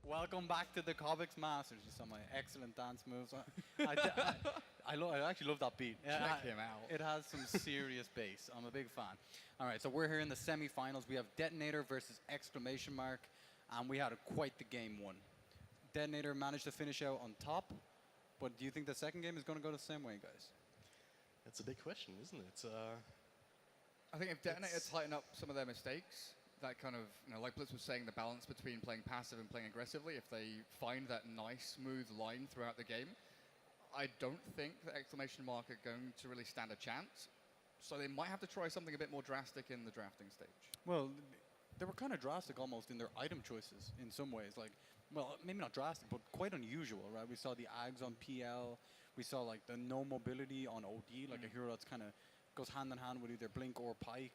Welcome back to the Cobx Masters. You saw my excellent dance moves. I actually love that beat. Check him out. It has some serious bass. I'm a big fan. All right, so we're here in the semi-finals. We have Detonator versus Exclamation mark, and we had quite the game one. Detonator managed to finish out on top, but do you think the second game is going to go the same way, guys? That's a big question, isn't it? I think if Detonator tighten up some of their mistakes, that kind of, like Blitz was saying, the balance between playing passive and playing aggressively, if they find that nice, smooth line throughout the game, I don't think that Exclamation mark are going to really stand a chance. So they might have to try something a bit more drastic in the drafting stage. Well, they were kind of drastic almost in their item choices in some ways. Like, well, maybe not drastic, but quite unusual, right? We saw the Ags on PL. We saw like the no mobility on OD, like a hero that's kind of goes hand in hand with either Blink or Pike.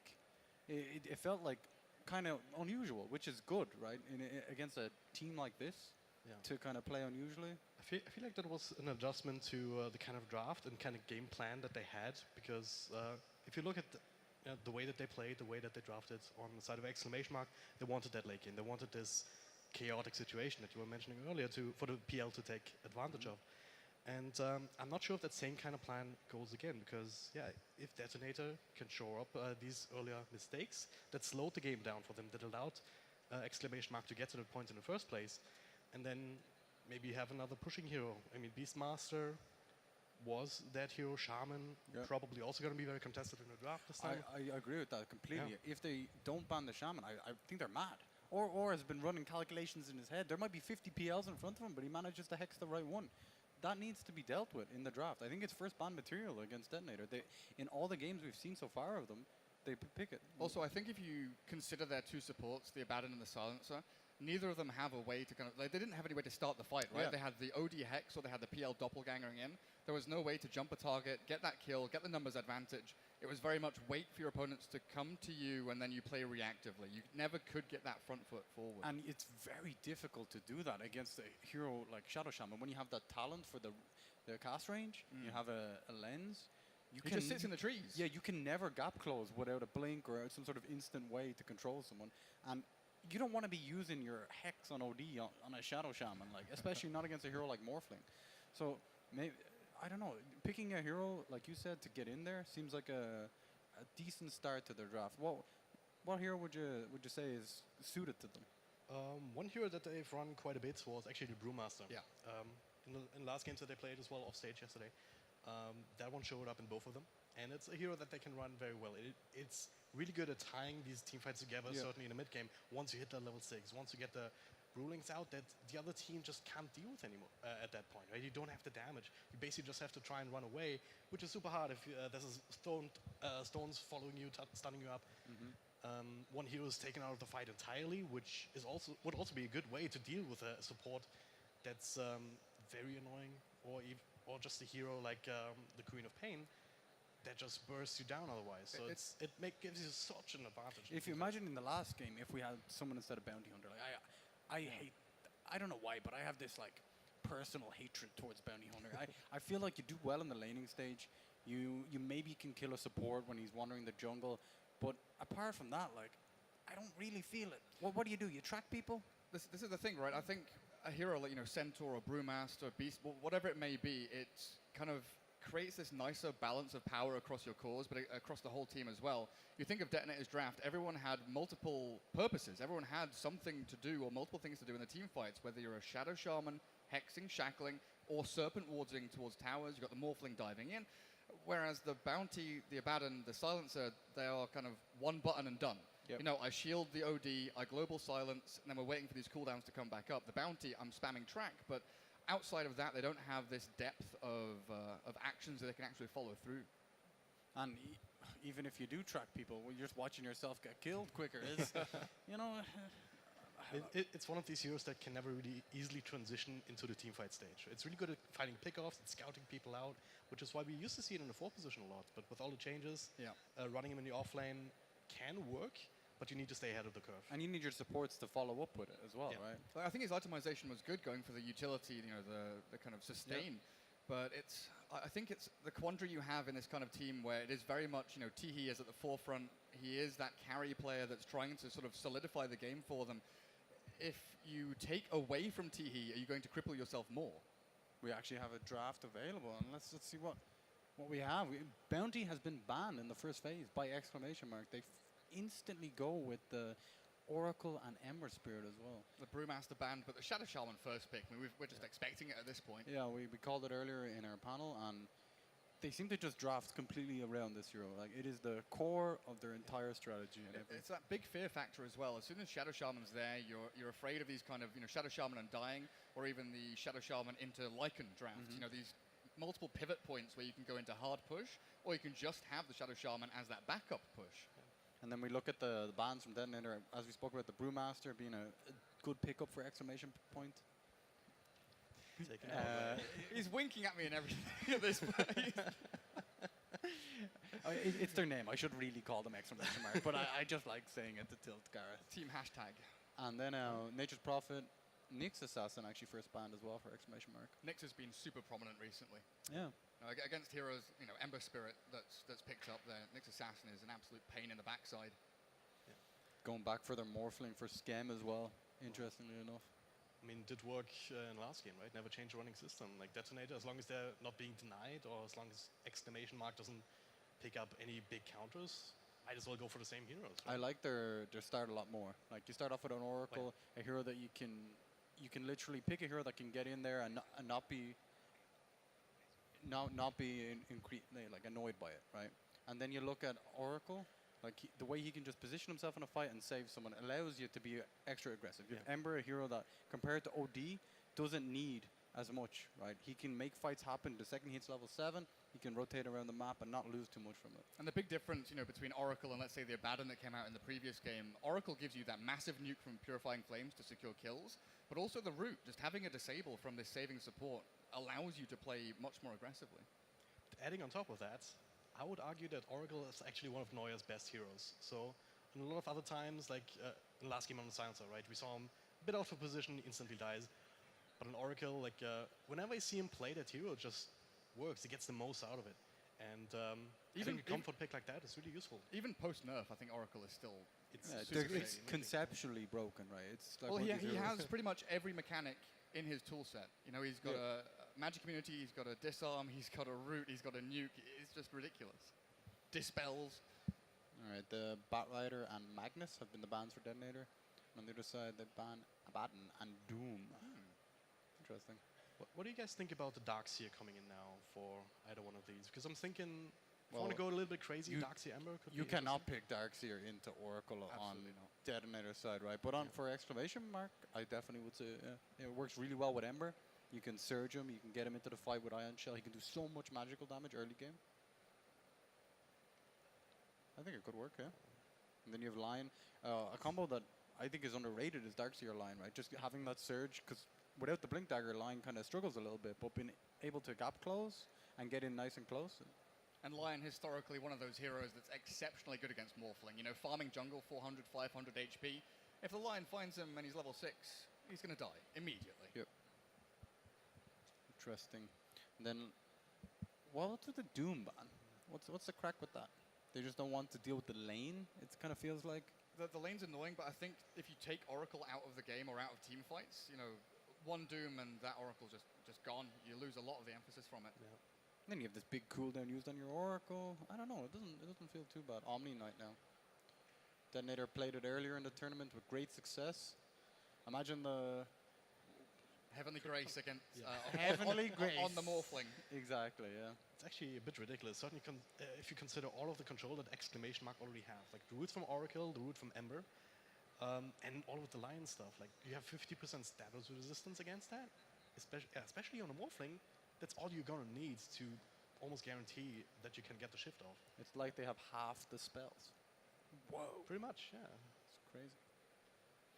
It felt like kind of unusual, which is good, right? Against a team like this, to kind of play unusually. I feel like that was an adjustment to the kind of draft and kind of game plan that they had, because if you look at the way that they played, the way that they drafted on the side of Exclamation mark, they wanted that late game. They wanted this chaotic situation that you were mentioning earlier for the PL to take advantage of. And I'm not sure if that same kind of plan goes again, because, if Detonator can shore up these earlier mistakes that slowed the game down for them, that allowed Exclamation mark to get to that point in the first place, and then maybe have another pushing hero. I mean, Beastmaster was that hero. Shaman probably also going to be very contested in the draft this time. I agree with that completely. If they don't ban the Shaman, I think they're mad. Or has been running calculations in his head. There might be 50 PLs in front of him, but he manages to hex the right one. That needs to be dealt with in the draft. I think it's first ban material against Detonator. In all the games we've seen so far of them, they pick it. Also, I think if you consider their two supports, the Abaddon and the Silencer, neither of them have a way to kind of... Like, they didn't have any way to start the fight, right? They had the OD Hex or they had the PL Doppelgangering in. There was no way to jump a target, get that kill, get the numbers advantage. It was very much wait for your opponents to come to you and then you play reactively. You never could get that front foot forward. And it's very difficult to do that against a hero like Shadow Shaman. When you have that talent for the cast range, you have a lens. He just sits in the trees. Yeah, you can never gap close without a blink or some sort of instant way to control someone. And you don't want to be using your Hex on OD on a Shadow Shaman, like, especially not against a hero like Morphling. So maybe, I don't know, picking a hero, like you said, to get in there seems like a decent start to their draft. What hero would you say is suited to them? One hero that they've run quite a bit was actually the Brewmaster. Yeah. In the last games that they played as well off stage yesterday, that one showed up in both of them. And it's a hero that they can run very well. It's really good at tying these team fights together, certainly in the mid game. Once you hit that level 6, once you get the Rulings out that the other team just can't deal with anymore at that point, right? You don't have the damage. You basically just have to try and run away, which is super hard if there's stones following you, stunning you up. One hero is taken out of the fight entirely, which is would also be a good way to deal with a support that's very annoying, or just a hero like the Queen of Pain that just bursts you down otherwise. So it gives you such an advantage. If you imagine in the last game, if we had someone instead of Bounty Hunter, like I don't know why, but I have this like personal hatred towards Bounty Hunter. I feel like you do well in the laning stage. You maybe can kill a support when he's wandering the jungle, but apart from that, like, I don't really feel it. What do? You track people? This is the thing, right? I think a hero like, Centaur or Brewmaster or Beast, whatever it may be, it kind of creates this nicer balance of power across your cores, but across the whole team as well. You think of Detonator's draft, everyone had multiple purposes. Everyone had something to do or multiple things to do in the team fights, whether you're a Shadow Shaman, hexing, shackling, or serpent warding towards towers. You've got the Morphling diving in. Whereas the Bounty, the Abaddon, the Silencer, they are kind of one button and done. I shield the OD, I global silence, and then we're waiting for these cooldowns to come back up. The Bounty, I'm spamming track, but outside of that, they don't have this depth of actions that they can actually follow through. And even if you do track people, you're just watching yourself get killed quicker. It's, it's one of these heroes that can never really easily transition into the teamfight stage. It's really good at finding pickoffs and scouting people out, which is why we used to see it in the 4 position a lot. But with all the changes, running him in the off lane can work, but you need to stay ahead of the curve. And you need your supports to follow up with it as well, right? I think his itemization was good, going for the utility, the kind of sustain. But I think it's the quandary you have in this kind of team where it is very much, Teehee is at the forefront. He is that carry player that's trying to sort of solidify the game for them. if you take away from Teehee, are you going to cripple yourself more? We actually have a draft available, and let's see what we have. Bounty has been banned in the first phase by Exclamation. They instantly go with the Oracle and Ember Spirit as well. The Brewmaster banned, but the Shadow Shaman first pick. I mean, we're just expecting it at this point. Yeah, we called it earlier in our panel, and they seem to just draft completely around this hero. Like, it is the core of their entire strategy. And It's that big fear factor as well. As soon as Shadow Shaman's there, you're afraid of these kind of, Shadow Shaman and dying, or even the Shadow Shaman into Lycan draft. These multiple pivot points where you can go into hard push, or you can just have the Shadow Shaman as that backup push. And then we look at the bans from Detonator, as we spoke about the Brewmaster being a good pickup for Exclamation Point. He's winking at me and everything at this point. It's their name. I should really call them Exclamation Mark, but I just like saying it to tilt Gareth. Team hashtag. And then Nature's Prophet, Nyx Assassin actually first banned as well for Exclamation Mark. Nyx has been super prominent recently. Yeah. Against heroes, Ember Spirit that's picked up there. Nyx Assassin is an absolute pain in the backside. Yeah. Going back for their Morphling for Schem as well, interestingly enough. I mean, it did work in last game, right? Never change the running system. Like Detonator, as long as they're not being denied, or as long as Exclamation Mark doesn't pick up any big counters, might as well go for the same heroes. Right? I like their start a lot more. Like, you start off with an Oracle, a hero that you can literally pick a hero that can get in there and not be like annoyed by it, right? And then you look at Oracle, like the way he can just position himself in a fight and save someone allows you to be extra aggressive. You have Ember, a hero that compared to OD doesn't need as much, right? He can make fights happen. The second he hits level 7, he can rotate around the map and not lose too much from it. And the big difference, between Oracle and let's say the Abaddon that came out in the previous game, Oracle gives you that massive nuke from Purifying Flames to secure kills, but also the root, just having a disable from this saving support allows you to play much more aggressively. Adding on top of that, I would argue that Oracle is actually one of Neuer's best heroes. So in a lot of other times, like in the last game on the Silencer, right, we saw him a bit out of position, he instantly dies. But in Oracle, like whenever I see him play, that hero just works. He gets the most out of it. And even a comfort pick like that is really useful. Even post-nerf, I think Oracle is still... It's conceptually broken, right? It's like he has pretty much every mechanic in his toolset. He's got a magic immunity, he's got a disarm, he's got a root, he's got a nuke. It's just ridiculous. Dispels. All right, the Batrider and Magnus have been the bans for Detonator. On the other side, they ban Abaddon and Doom. Interesting. What do you guys think about the Darkseer coming in now for either one of these? Because I'm thinking, if I want to go a little bit crazy, Darkseer Ember could be You cannot pick Darkseer into Oracle on Detonator side, right? But for Exclamation Mark, I definitely would say it works really well with Ember. You can surge him, you can get him into the fight with Ion Shell. He can do so much magical damage early game. I think it could work, yeah. And then you have Lion. A combo that I think is underrated is Darkseer Lion, right? Just having that surge, because without the Blink Dagger, Lion kind of struggles a little bit, but being able to gap close and get in nice and close. And Lion, historically, one of those heroes that's exceptionally good against Morphling. Farming jungle, 400, 500 HP. If the Lion finds him and he's level 6, he's going to die immediately. Yep. Interesting. And then, what's with the Doom ban? What's the crack with that? They just don't want to deal with the lane, it kind of feels like. The lane's annoying, but I think if you take Oracle out of the game or out of team fights, one Doom and that Oracle's just gone. You lose a lot of the emphasis from it. Yeah. Then you have this big cooldown used on your Oracle. I don't know. It doesn't feel too bad. Omni Knight now. Detonator played it earlier in the tournament with great success. Imagine the Heavenly Grace against Heavenly Grace on the Morphling. Exactly. Yeah. It's actually a bit ridiculous. Certainly, if you consider all of the control that Exclamation Mark already have, like the roots from Oracle, the root from Ember, and all of the Lion stuff. Like you have 50% status resistance against that, especially on a Morphling. That's all you're gonna need to almost guarantee that you can get the shift off. It's like they have half the spells. Whoa. Pretty much, yeah. It's crazy.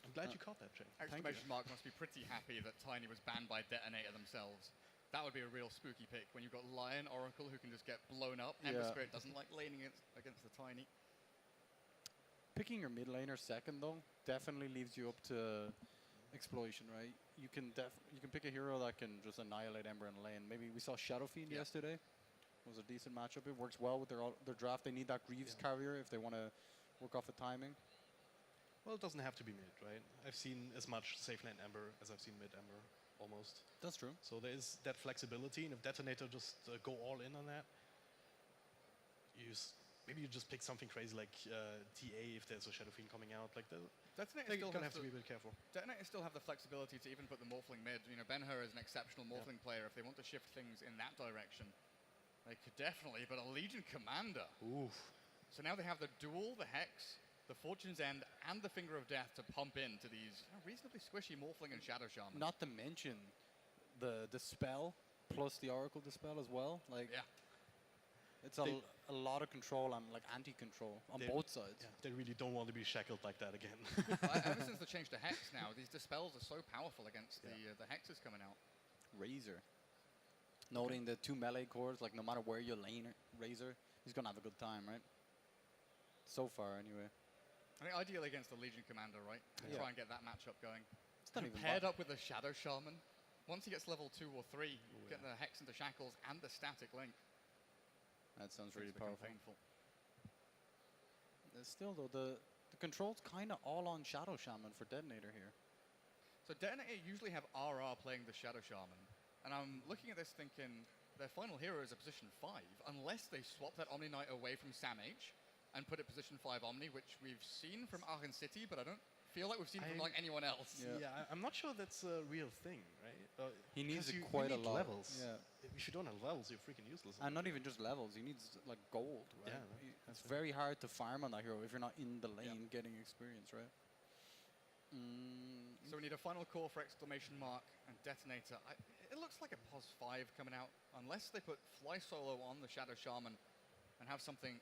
I'm glad you caught that, Jay. Exclamation Mark must be pretty happy that Tiny was banned by Detonator themselves. That would be a real spooky pick when you've got Lion, Oracle, who can just get blown up. Ember Spirit doesn't like laning against the Tiny. Picking your mid laner second, though, definitely leaves you up to exploitation, right? You can pick a hero that can just annihilate Ember in lane. Maybe we saw Shadow Fiend yesterday. It was a decent matchup. It works well with their draft. They need that Greaves carrier if they want to work off the timing. Well, it doesn't have to be mid, right? I've seen as much safe lane Ember as I've seen mid Ember, almost. That's true. So there is that flexibility, and if Detonator just go all in on that, maybe you just pick something crazy like TA if there's a Shadow Fiend coming out. Like Detonator they're still gonna has have to be a bit careful. Detonator still have the flexibility to even put the Morphling mid. You know, Ben-Hur is an exceptional Morphling player. If they want to shift things in that direction, they could definitely. But a Legion Commander. Oof. So now they have the Duel, the Hex, the Fortune's End, and the Finger of Death to pump into these reasonably squishy Morphling and Shadow Shaman. Not to mention the Dispel plus the Oracle Dispel as well. Like, Yeah. it's a lot of control and like anti-control on both sides. Yeah, they really don't want to be shackled like that again. Ever since the change to Hex now, these Dispels are so powerful against the Hexes coming out. Razor. Noting the 2 melee cores, like no matter where you lane Razor, he's gonna have a good time, right? So far, anyway. I mean, ideally against the Legion Commander, right? And try and get that matchup going. It's not even Paired bad. up with the Shadow Shaman. Once he gets level 2 or 3, get the Hex into Shackles and the Static Link. That sounds really Things become powerful. painful. Still though, the control's kind of all on Shadow Shaman for Detonator here. So Detonator usually have RR playing the Shadow Shaman. And I'm looking at this thinking their final hero is a position 5, unless they swap that Omni Knight away from Sam H and put it position 5 Omni, which we've seen from Aachen City, but I don't feel like we've seen from like anyone else. Yeah. I'm not sure that's a real thing, right? He needs 'cause it you quite a need lot. levels. Yeah. If you don't have levels, you're freaking useless. And not even just levels, he needs like gold, right? Yeah, It's very hard to farm on that hero if you're not in the lane getting experience, right? So we need a final core for Exclamation Mark and Detonator. It looks like a POS 5 coming out, unless they put Fly Solo on the Shadow Shaman and have something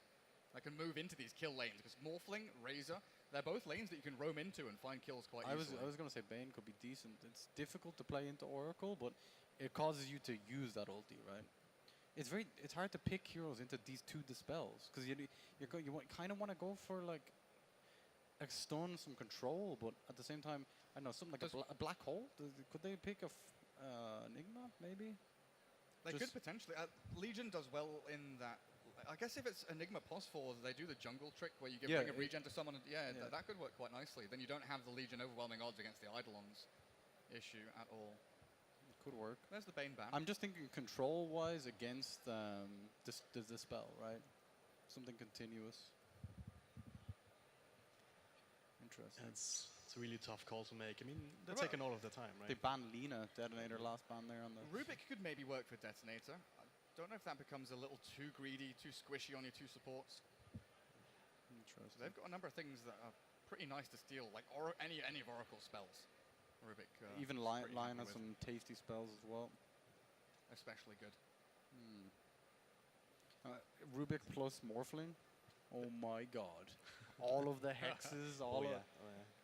that can move into these kill lanes. Because Morphling, Razor, they're both lanes that you can roam into and find kills quite easily. I was gonna say Bane could be decent. It's difficult to play into Oracle, but it causes you to use that ulti, right? It's hard to pick heroes into these 2 dispels because you kind of want to go for like a stun, some control, but at the same time, I don't know, something like a black hole. Could they pick a Enigma maybe? They could potentially. Legion does well in that. I guess if it's Enigma POS 4, they do the jungle trick where you give Ring of Regen to someone. And that could work quite nicely. Then you don't have the Legion overwhelming odds against the Eidolons issue at all. It could work. There's the Bane ban. I'm just thinking control-wise against the spell, right? Something continuous. Interesting. It's a really tough call to make. I mean, they're taking all of the time, right? They banned Lina, Detonator last ban there on the... Rubik could maybe work for Detonator. I don't know if that becomes a little too greedy, too squishy on your 2 supports. Interesting. They've got a number of things that are pretty nice to steal, like any of Oracle spells. Rubik. Even Lion has some tasty spells as well. Especially good. Rubik plus Morphling. Oh my god. All of the hexes, all of...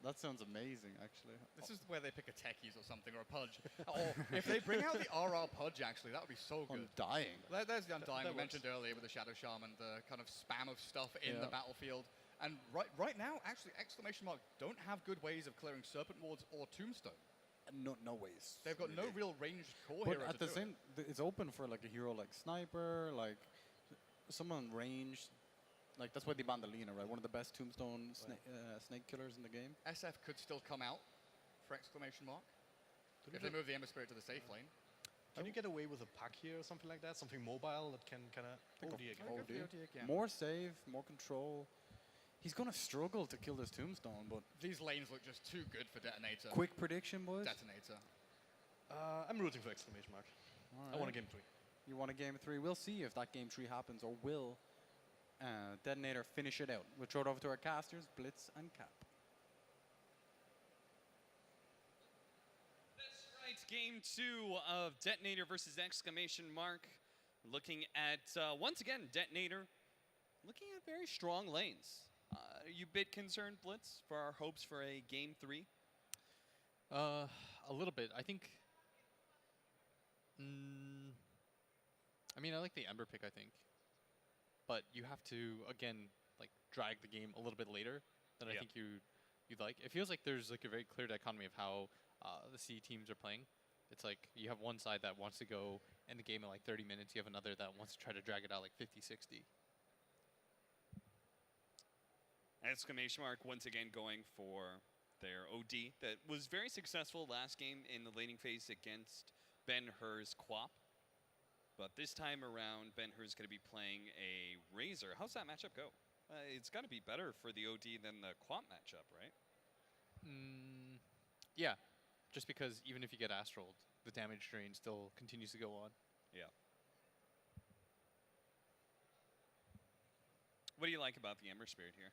That sounds amazing, actually. This is where they pick a Techies or something, or a Pudge. Or if they bring out the RR Pudge, actually, that would be so good. Undying. There's the Undying that we mentioned earlier with the Shadow Shaman, the kind of spam of stuff in the battlefield. And right now, actually, Exclamation Mark don't have good ways of clearing Serpent Wards or Tombstone. No ways. They've got no real ranged core But hero at to the do same, it's open for like a hero like Sniper, like someone ranged. Like that's why they banned the Lina, right? One of the best Tombstone snake killers in the game. SF could still come out for Exclamation Mark if they move the Ember Spirit to the safe lane. Can you get away with a pack here or something like that? Something mobile that can kind of OD again? More save, more control. He's gonna struggle to kill this Tombstone, but These lanes look just too good for Detonator. quick prediction, boys. Detonator. I'm rooting for Exclamation Mark. All I want a right. game 3. You want a game 3? We'll see if that game 3 happens, or will Detonator finish it out. We'll throw it over to our casters, Blitz and Cap. That's right, game 2 of Detonator versus Exclamation Mark. Looking at, once again, Detonator looking at very strong lanes. Are you a bit concerned, Blitz, for our hopes for a game 3? A little bit. I think... I mean, I like the Ember pick, I think. But you have to, again, like, drag the game a little bit later than I think you'd like. It feels like there's, like, a very clear dichotomy of how the C teams are playing. It's like you have one side that wants to go in the game in, like, 30 minutes. You have another that wants to try to drag it out, like, 50, 60. Exclamation mark once again going for their OD that was very successful last game in the laning phase against Ben-Hur's Quap. But this time around, Ben-Hur's going to be playing a Razor. How's that matchup go? It's got to be better for the OD than the Quap matchup, right? Yeah, just because even if you get Astraled, the damage drain still continues to go on. Yeah. What do you like about the Ember Spirit here?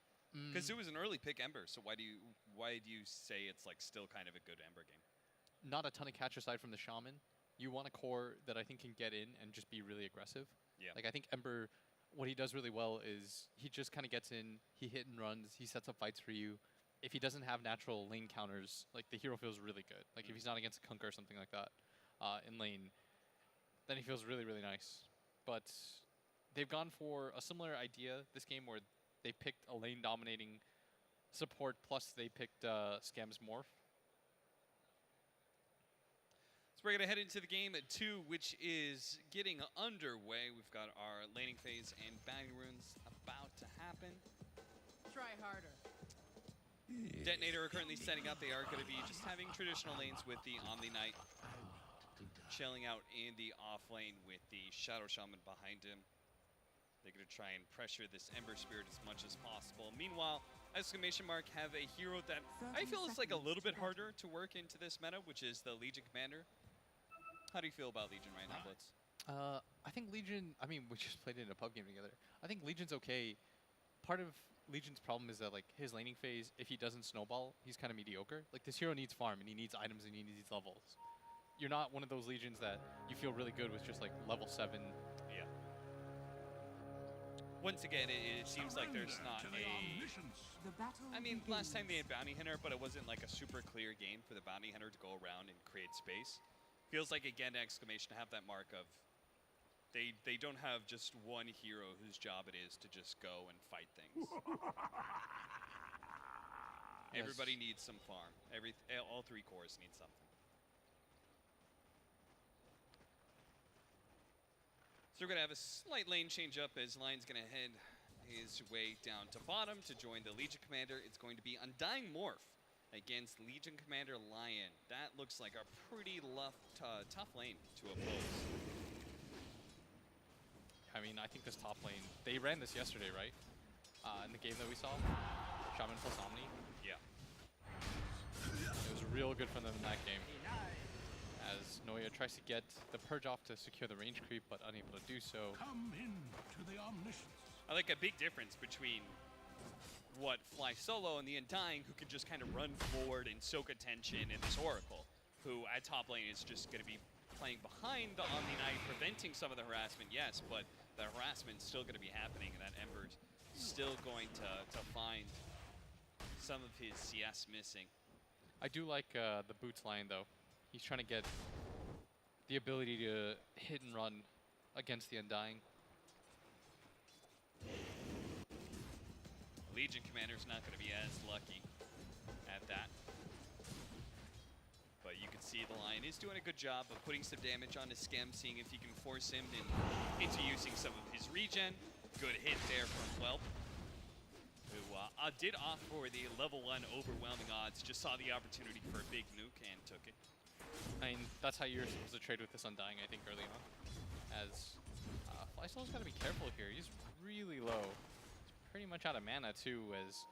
Because it was an early pick Ember, so why do you say it's like still kind of a good Ember game? Not a ton of catch aside from the Shaman. You want a core that I think can get in and just be really aggressive. Yeah. Like I think Ember, what he does really well is he just kind of gets in, he hit and runs, he sets up fights for you. If he doesn't have natural lane counters, like the hero feels really good. Like if he's not against a Kunkka or something like that in lane, then he feels really, really nice. But they've gone for a similar idea this game where they picked a lane dominating support plus they picked Scam's Morph. So we're going to head into the game at 2, which is getting underway. We've got our laning phase and bounty runes about to happen. Try harder. Detonator are currently setting up. They are going to be just having traditional lanes with the Omni Knight chilling out in the off lane with the Shadow Shaman behind him. They're going to try and pressure this Ember Spirit as much as possible. Meanwhile, Exclamation mark have a hero that I feel is like a little bit harder to work into this meta, which is the Legion Commander. How do you feel about Legion right now, Blitz? I think Legion, I mean, we just played it in a pub game together. I think Legion's okay. Part of Legion's problem is that, like, his laning phase, if he doesn't snowball, he's kind of mediocre. Like, this hero needs farm, and he needs items, and he needs levels. You're not one of those Legions that you feel really good with just, like, level 7. Yeah. Once again, it seems like there's not a... I mean, last time they had Bounty Hunter, but it wasn't, like, a super clear game for the Bounty Hunter to go around and create space. Feels like, again, Exclamation have that mark of they don't have just one hero whose job it is to just go and fight things. Everybody needs some farm. All 3 cores need something. So we're going to have a slight lane change up as Lion's going to head his way down to bottom to join the Legion Commander. It's going to be Undying Morph against Legion Commander Lion. That looks like a pretty tough lane to oppose. I mean, I think this top lane, they ran this yesterday, right? In the game that we saw, Shaman plus Omni. Yeah. It was real good for them in that game. As Noya tries to get the Purge off to secure the range creep, but unable to do so. Come in to the omniscience. I like a big difference between what Fly Solo and the Undying, who can just kind of run forward and soak attention, and this Oracle, who at top lane is just going to be playing behind the Omni Knight, preventing some of the harassment, yes, but the harassment's still going to be happening, and that Ember's still going to find some of his CS missing. I do like the Boots line, though. He's trying to get the ability to hit and run against the Undying. Legion Commander's not going to be as lucky at that. But you can see the Lion is doing a good job of putting some damage onto Skem, seeing if he can force him into using some of his regen. Good hit there from Whelp, who did opt for the level 1 overwhelming odds, just saw the opportunity for a big nuke and took it. I mean, that's how you're supposed to trade with this Undying, I think, early on. As Flysolo's got to be careful here. He's really low. He's pretty much out of mana, too, as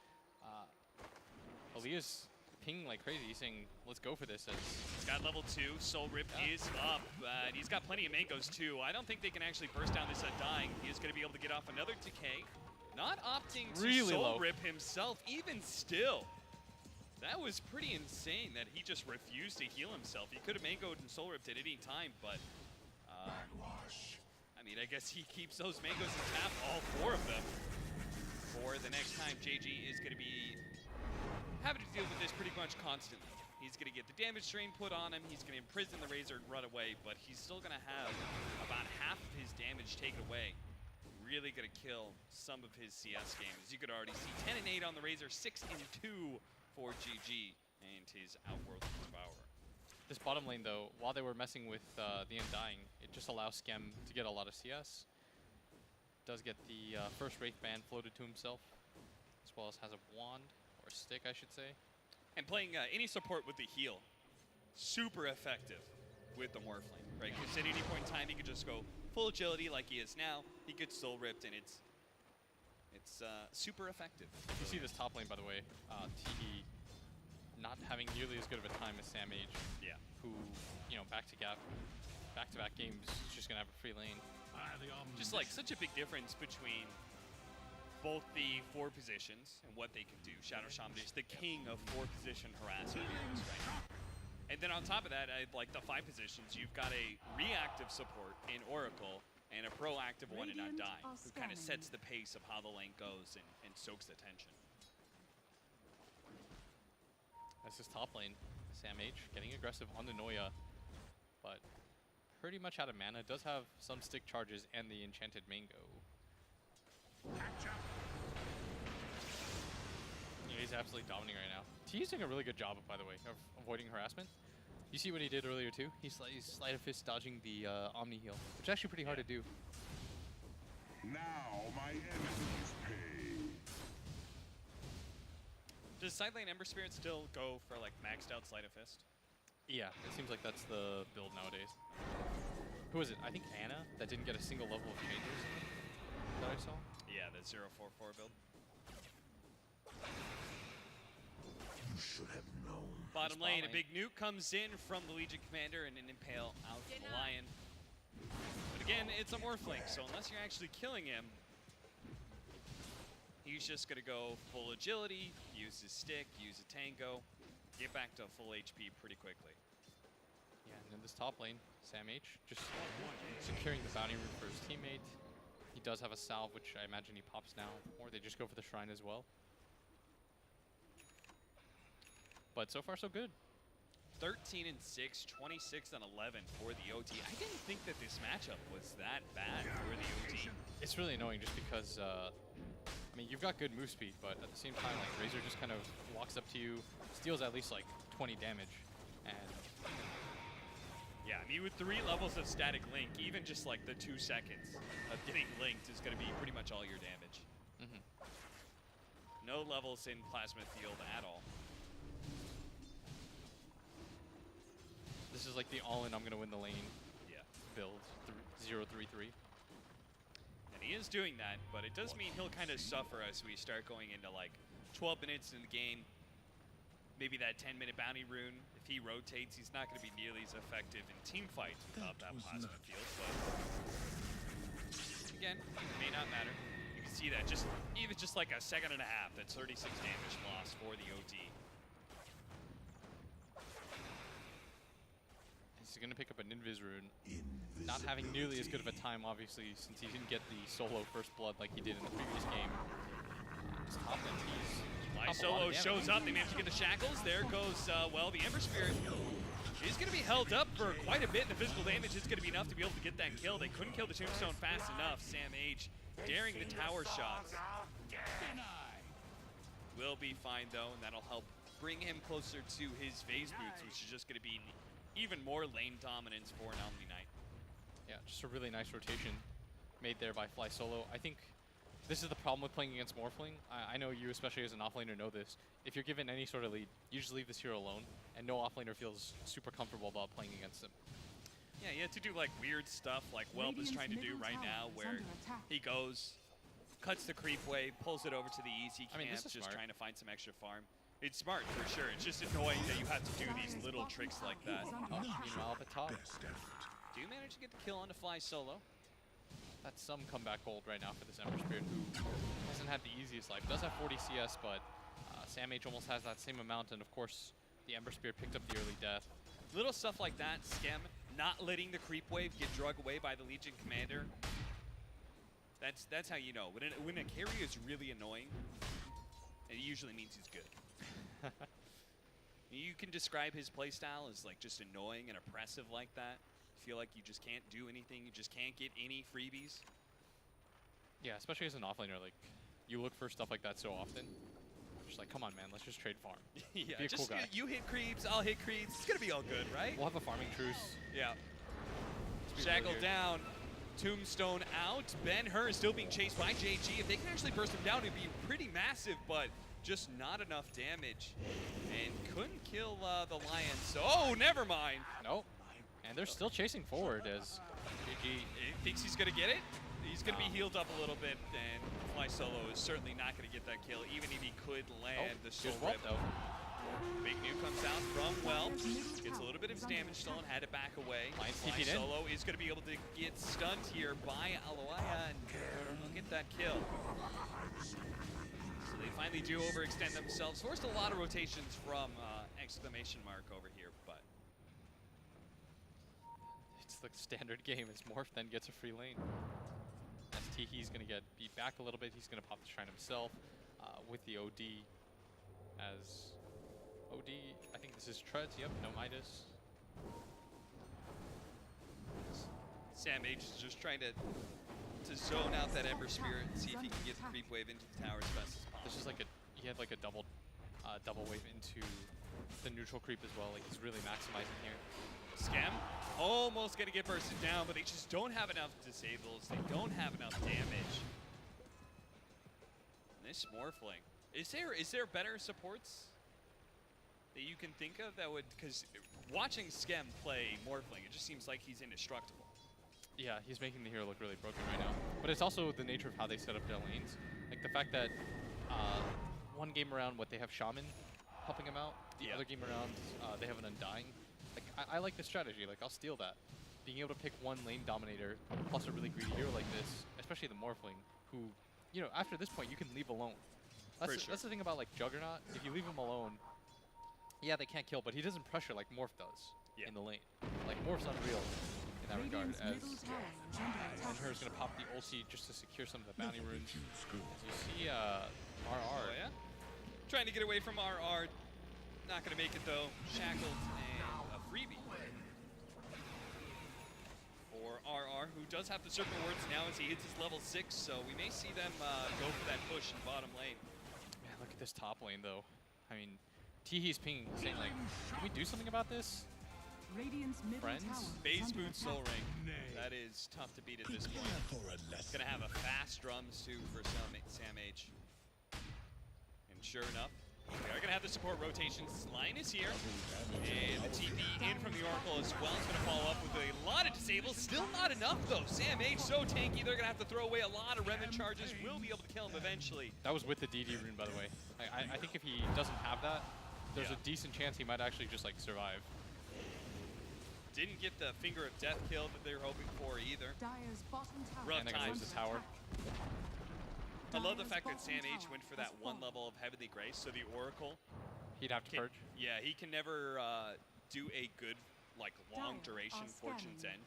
Aaliyah's pinging like crazy. He's saying, let's go for this. As he's got level 2. Soul Rip is up. And he's got plenty of mangoes, too. I don't think they can actually burst down this Undying. He is going to be able to get off another decay. Not opting to really Soul low. Rip himself, even still. That was pretty insane that he just refused to heal himself. He could have mangoed and soul ripped at any time, but I mean, I guess he keeps those mangoes in tap, all 4 of them. For the next time, JG is going to be having to deal with this pretty much constantly. He's going to get the damage drain put on him. He's going to imprison the Razor and run away, but he's still going to have about half of his damage taken away. Really going to kill some of his CS game. As you could already see, 10 and 8 on the Razor, 6 and 2 for GG and his Outworld Devourer. this bottom lane, though, while they were messing with the Undying, it just allows Skem to get a lot of CS. Does get the first Wraith Band floated to himself. As well as has a wand, or a stick, I should say. And playing any support with the heal, super effective with the Morphling, right? Because at any point in time, he could just go full agility like he is now. He gets soul ripped, and it's super effective. You see this top lane, by the way. Teehee not having nearly as good of a time as Sam H, Yeah. who, you know, back-to-back games, is just gonna have a free lane. Just like such a big difference between both the 4 positions and what they can do. Shadow Shaman is the king of 4-position harassment, right? And then on top of that, like the 5 positions, you've got a reactive support in Oracle and a proactive one and not die, who kind of sets the pace of how the lane goes and soaks the tension. That's his top lane. Sam H getting aggressive on the Noya, but pretty much out of mana. Does have some stick charges and the enchanted mango. Yeah, he's absolutely dominating right now. T's doing a really good job, by the way, of avoiding harassment. You see what he did earlier too? He's sleight of fist dodging the Omni heal, which is actually pretty hard to do. Now my enemies pay. Does side lane Ember Spirit still go for like maxed out Sleight of Fist? Yeah, it seems like that's the build nowadays. Who was it? I think Anna that didn't get a single level of changes that I saw. Yeah, the 044 build. You should have known. Bottom Spot lane, a lane. big nuke comes in from the Legion Commander and an Impale out for the Lion. But again, it's a Morphling, so unless you're actually killing him, he's just going to go full agility, use his stick, use a tango, get back to full HP pretty quickly. Yeah, and in this top lane, Sam H just securing the bounty route for his teammate. He does have a salve, which I imagine he pops now, or they just go for the shrine as well. But so far, so good. 13 and 6, 26 and 11 for the OT. I didn't think that this matchup was that bad for the OT. It's really annoying just because, I mean, you've got good move speed, but at the same time, like, Razor just kind of walks up to you, steals at least like 20 damage, and Yeah, I mean, with 3 levels of static link, even just like the 2 seconds of getting linked is going to be pretty much all your damage. No levels in Plasma Field at all. this is like the all-in, I'm going to win the lane Yeah. build, 0-3-3. And he is doing that, but it does mean he'll kind of suffer as we start going into like 12 minutes in the game. Maybe that 10-minute bounty rune. If he rotates, he's not going to be nearly as effective in team fights without that plasma field. But again, it may not matter. You can see that even just like a second and a half, that's 36 damage lost for the OT. He's going to pick up an Invis rune. Not having nearly as good of a time, obviously, since he didn't get the solo first blood like he did in the previous game. His top lane, Fly Solo shows up. They manage to get the shackles. There goes, well, the Ember Spirit is going to be held up for quite a bit. The physical damage is going to be enough to be able to get that kill. They couldn't kill the Tombstone fast enough. Sam H daring the tower shots. Will be fine, though, and that'll help bring him closer to his phase boots, which is just going to be even more lane dominance for an Omni Knight. Yeah, just a really nice rotation made there by Fly Solo. I think this is the problem with playing against Morphling. I know you, especially as an offlaner, know this. If you're given any sort of lead, you just leave this hero alone, and no offlaner feels super comfortable about playing against him. Yeah, you have to do like weird stuff like Welp is trying to do right now, where he goes, cuts the creep wave, pulls it over to the easy camp, this is just smart. trying to find some extra farm. It's smart for sure. It's just annoying that you have to do these little tricks like that. Oh, meanwhile, up at top, Do you manage to get the kill on the Fly Solo? that's some comeback gold right now for this Ember Spirit, who hasn't had the easiest life. Does have 40 CS, but Sam H almost has that same amount, and of course, the Ember Spirit picked up the early death. Little stuff like that, Skem, not letting the creep wave get drug away by the Legion Commander. That's how you know. When a carry is really annoying, it usually means he's good. You can describe his playstyle as like just annoying and oppressive like that. Feel like you just can't do anything, you just can't get any freebies. Yeah, especially as an offlaner, like, you look for stuff like that so often. Just like, come on, man, let's just trade farm. Yeah, Be a cool guy. you hit creeps, I'll hit creeps. It's gonna be all good, right? We'll have a farming truce. Yeah. It's be really Shackled weird. down. Tombstone out. Ben-Hur is still being chased by JG. If they can actually burst him down, it'd be pretty massive, but just not enough damage. And couldn't kill the Lions. So, oh, never mind. Nope. And they're still chasing forward as JG. Thinks he's going to get it. He's going to be healed up a little bit, and Fly Solo is certainly not going to get that kill, even if he could land the Soul Whelp, Rip. though. Big New comes out from Whelp, gets a little bit of his damage stolen, had it back away. Lions Fly TP'd in. Solo is going to be able to get stunned here by Aloya, and he'll get that kill. So they finally do overextend themselves. Forced a lot of rotations from Exclamation Mark over here, but It's the standard game. As Morph then gets a free lane. As Tihi's going to get beat back a little bit. He's going to pop the Shrine himself with the OD. As OD, I think this is Treads. Yep, no Midas. Sam H is just trying to zone out that Ember Spirit and see if he can get the creep wave into the tower as fast as possible. This is like he had like a double wave into the neutral creep as well. Like he's really maximizing here. Scam almost gonna get bursted down, but they just don't have enough disables. They don't have enough damage. And this Morphling. Is there better supports that you can think of that would, because watching Scam play Morphling, it just seems like he's indestructible. Yeah, he's making the hero look really broken right now. But it's also the nature of how they set up their lanes. Like the fact that one game around, they have Shaman helping him out. The other game around, they have an Undying. Like I like the strategy. Like I'll steal that. Being able to pick one lane dominator plus a really greedy hero like this, especially the Morphling, who, after this point you can leave alone. That's the thing about like Juggernaut. If you leave him alone, yeah, they can't kill, but he doesn't pressure like Morph does in the lane. Like Morph's unreal in that regard. As Ben-Hur's gonna pop the ulti just to secure some of the bounty runes. As you see, RR. Oh yeah, trying to get away from RR. Not gonna make it though. Shackled and a freebie for RR, who does have the Serpent Words now as he hits his level 6. So we may see them go for that push in bottom lane. Man, look at this top lane though. I mean, Tihi's pinging, saying like, can we do something about this? Friends? Base boot Soul Ring. That is tough to beat at this point. It's gonna have a fast drums too for Sam H. And sure enough, we are gonna have the support rotations. Line is here, and the TP in from the Oracle as well. It's gonna follow up with a lot of disables. Still not enough though. Sam H so tanky. They're gonna have to throw away a lot of remnant charges. Will be able to kill him eventually. That was with the DD rune, by the way. I think if he doesn't have that, there's a decent chance he might actually just like survive. Didn't get the Finger of Death kill that they were hoping for either. Rough And they're gonna lose times. the tower. I love the fact that Sam H went for that one level of Heavenly Grace, so the Oracle, He'd have to purge. yeah, he can never do a good, like, long duration Fortune's End,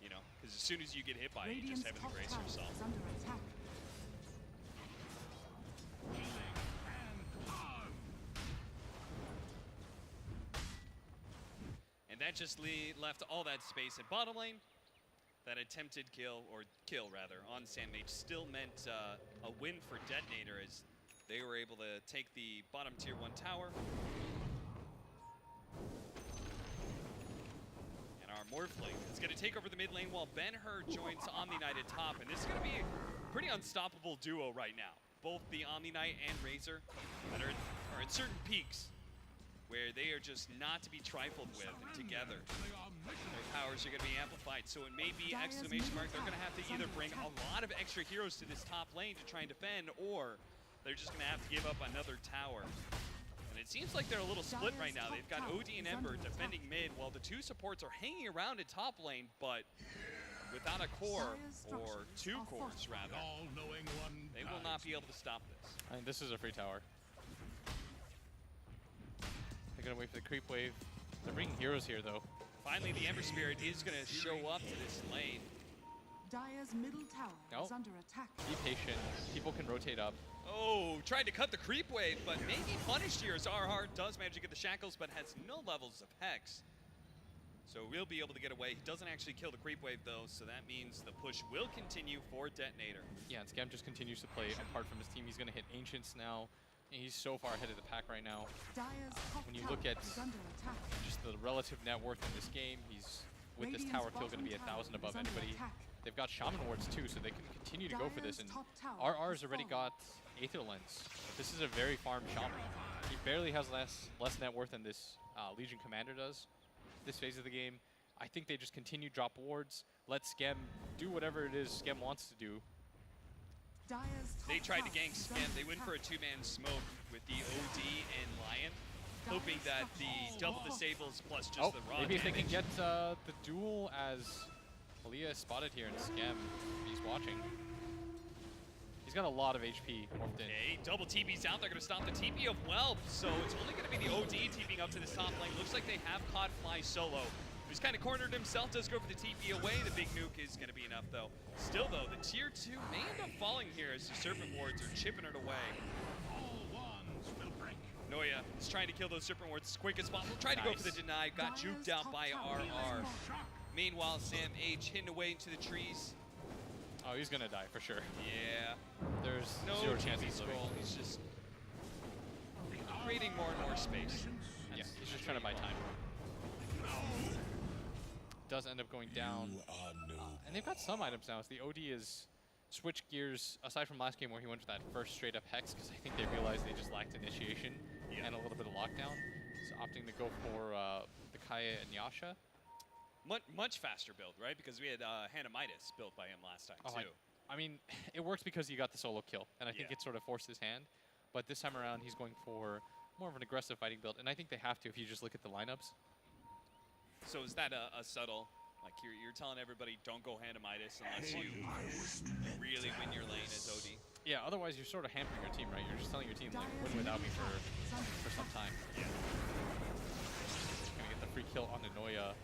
because as soon as you get hit by it, you just Heavenly Grace yourself. And that just left all that space at bottom lane. That attempted kill rather, on Sam H still meant a win for Detonator as they were able to take the bottom tier 1 tower. And our Morphling is going to take over the mid lane while Ben-Hur joins Omni Knight at top. And this is going to be a pretty unstoppable duo right now. Both the Omni Knight and Razor that are at certain peaks where they are just not to be trifled with together. Their powers are going to be amplified, so it may be Exclamation Mark. They're going to have to either bring a lot of extra heroes to this top lane to try and defend, or they're just going to have to give up another tower. And it seems like they're a little split right now. They've got OD and Ember defending mid, while the two supports are hanging around at top lane, but without a core, or 2 cores rather, they will not be able to stop this. I mean, this is a free tower. They're gonna wait for the creep wave. They're bringing heroes here though. Finally, the Ember Spirit is gonna show up to this lane. Dire's middle tower is under attack. Be patient. People can rotate up. Oh, tried to cut the creep wave, but maybe punished here as RR does manage to get the shackles, but has no levels of Hex. So we'll be able to get away. He doesn't actually kill the creep wave though, so that means the push will continue for Detonator. Yeah, and Scam just continues to play apart from his team. He's gonna hit Ancients now. And he's so far ahead of the pack right now. When you look at just the relative net worth in this game, he's with this tower kill going to be 1,000 above anybody. They've got Shaman Wards too, so they can continue to go for this. And RR's already got Aether Lens. This is a very farmed Shaman. He barely has less net worth than this Legion Commander does this phase of the game. I think they just continue drop wards, let Skem do whatever it is Skem wants to do. They tried to gank Skem. They went for a two-man smoke with the OD and Lion, hoping that the double disables plus just the raw maybe if they can damage. get the duel as Malia is spotted here in Skem. He's watching. He's got a lot of HP morphed in. Okay, double TP's out. They're going to stop the TP of Whelp, so it's only going to be the OD TPing up to this top lane. Looks like they have caught Fly solo. He's kind of cornered himself, does go for the TP away. The big nuke is going to be enough, though. Still, though, the tier 2 may end up falling here as the Serpent Wards are chipping it away. Noya is trying to kill those Serpent Wards as quick as possible. Tried to go for the deny, got juked out by RR. Meanwhile, Sam H hidden away into the trees. Oh, he's going to die for sure. Yeah. There's No zero TP chance he's living. scroll. He's just creating more and more space. Yeah, he's just trying to buy time. Does end up going down. And they've got some items now. So the OD is switched gears, aside from last game where he went for that first straight up Hex, because I think they realized they just lacked initiation and a little bit of lockdown. So opting to go for the Kaya and Yasha. Much faster build, right? Because we had Hanamitis built by him last time, too. I mean, it works because he got the solo kill, and I think it sort of forced his hand. But this time around, he's going for more of an aggressive fighting build, and I think they have to if you just look at the lineups. So is that a subtle, like you're telling everybody don't go Hanamitis unless you really win your lane as OD? Yeah, otherwise you're sort of hampering your team, right? You're just telling your team, like, win without me for some time. Yeah. Gonna get the free kill on the Noya.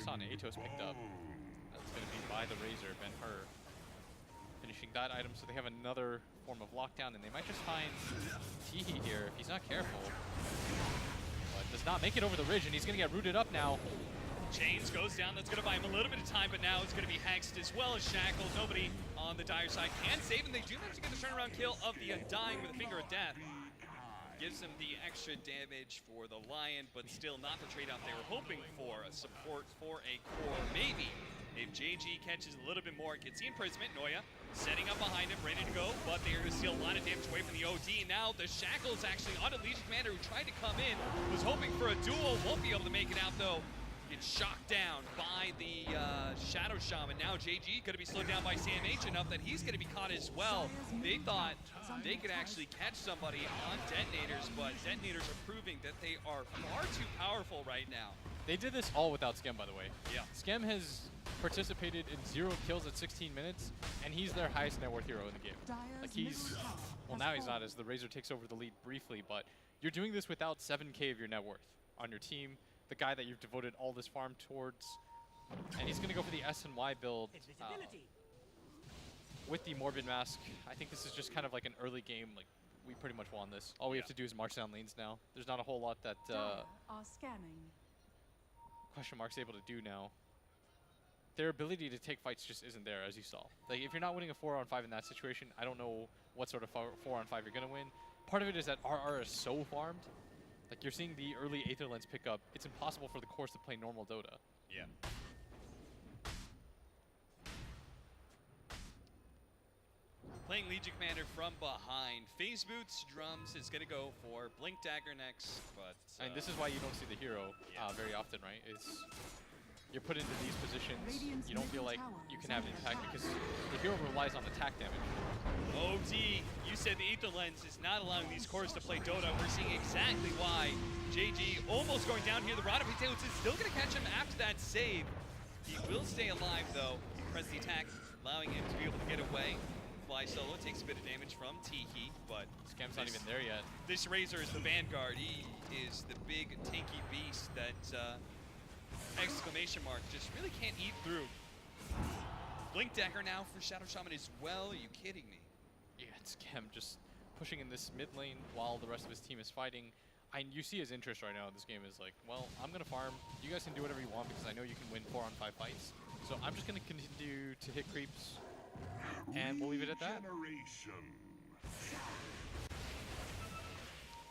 Saw an Atos picked up. That's gonna be by the Razor, Ben-Hur. Finishing that item, so they have another form of lockdown, and they might just find Teehee here if he's not careful. But does not make it over the ridge, and he's gonna get rooted up now. Chains goes down. That's going to buy him a little bit of time, but now it's going to be hexed as well as shackled. Nobody on the Dire side can save him. They do manage to get the turnaround kill of the Undying with a Finger of Death. Gives them the extra damage for the Lion, but still not the trade-off they were hoping for. A support for a core, maybe. If JG catches a little bit more, gets the imprisonment. Noya setting up behind him, ready to go, but they're going to steal a lot of damage away from the OD. Now the Shackle's actually on a Legion Commander who tried to come in, was hoping for a duel, won't be able to make it out though. Gets shocked down by the Shadow Shaman. Now JG going to be slowed down by Sam H enough that he's going to be caught as well. They thought they could actually catch somebody on Detonators, but Detonators are proving that they are far too powerful right now. They did this all without Skem, by the way. Yeah. Skem has participated in 0 kills at 16 minutes, and he's their highest net worth hero in the game. Like he's, well now he's not, as the Razor takes over the lead briefly, but you're doing this without 7K of your net worth on your team. The guy that you've devoted all this farm towards, and he's going to go for the S and Y build with the Morbid Mask. I think this is just kind of like an early game, like we pretty much won this. All we have to do is march down lanes now. There's not a whole lot that Question Mark's able to do now. Their ability to take fights just isn't there, as you saw. Like if you're not winning a 4-on-5 in that situation, I don't know what sort of 4-on-5 you're going to win. Part of it is that RR is so farmed. Like, you're seeing the early Aether Lens pick up. It's impossible for the cores to play normal Dota. Yeah. Playing Legion Commander from behind. Phase Boots, Drums is going to go for Blink Dagger next, but... and this is why you don't see the hero very often, right? It's you're put into these positions, you don't feel like you can have an impact because the hero relies on attack damage. OD, you said the Aether Lens is not allowing these cores to play Dota. We're seeing exactly why. JG almost going down here. The Rod of Potatoes is still going to catch him after that save. He will stay alive, though. Press the attack, allowing him to be able to get away. Fly solo takes a bit of damage from Teehee, but Skem's not even there yet. This Razor is the Vanguard. He is the big tanky beast that Exclamation Mark just really can't eat through. Blink Dagger now for Shadow Shaman as well. Are you kidding me? Yeah, it's Skem just pushing in this mid lane while the rest of his team is fighting. You see his interest right now in this game is like, well, I'm going to farm. You guys can do whatever you want because I know you can win 4-on-5 fights. So I'm just going to continue to hit creeps, and we'll leave it at that.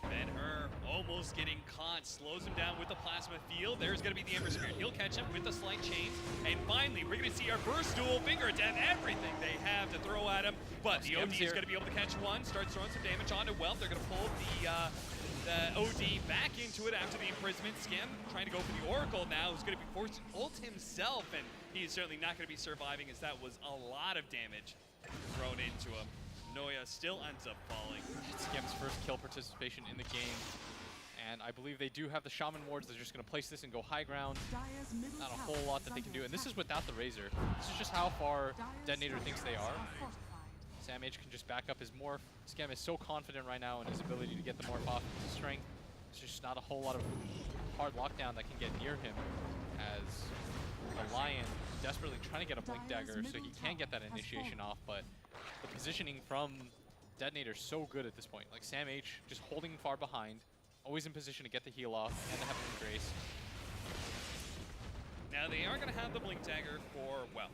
Ben-Hur almost almost getting caught. Slows him down with the plasma field. There's going to be the Ember Spirit. He'll catch him with the slight chains. And finally, we're going to see our burst duel, finger of death, everything they have to throw at him. But the OD is going to be able to catch one. Starts throwing some damage onto Wealth. They're going to pull the OD back into it after the imprisonment. Scam trying to go for the Oracle now. Who's going to be forced to ult himself. And he is certainly not going to be surviving, as that was a lot of damage thrown into him. Noya still ends up falling. Scam's first kill participation in the game. And I believe they do have the Shaman wards. They're just going to place this and go high ground. Not a whole lot that they can do. And this is without the Razor. This is just how far Detonator thinks they are. Sam H can just back up his morph. Scam is so confident right now in his ability to get the morph off his strength. There's just not a whole lot of hard lockdown that can get near him, as the Lion desperately trying to get a Blink Dagger so he can get that initiation off, but the positioning from Detonator is so good at this point. Like Sam H just holding far behind, always in position to get the heal off and the Heavenly Grace. Now they are going to have the Blink Dagger for, well,